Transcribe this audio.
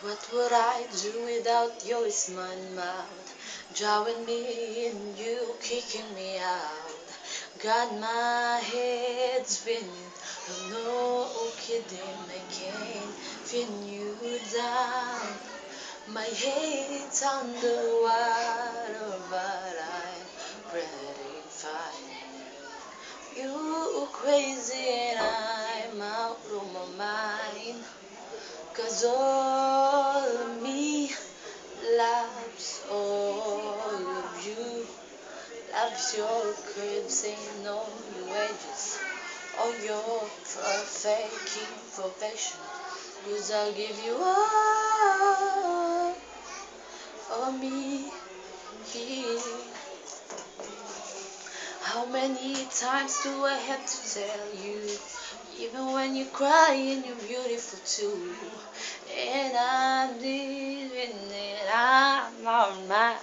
What would I do without your smart mouth? Drawing me in, you kicking me out. Got my head spinning, no kidding, I can't pin you down. My head's underwater, but I'm pretty fine. You crazy and I'm out of my mind. 'Cause all of me loves all of you. Loves your curves and all your edges. All your perfect imperfection. 'Cause I'll give you all of me. How many times do I have to tell you? Even when you cry and you're beautiful too. And I'm leaving it, I'm on my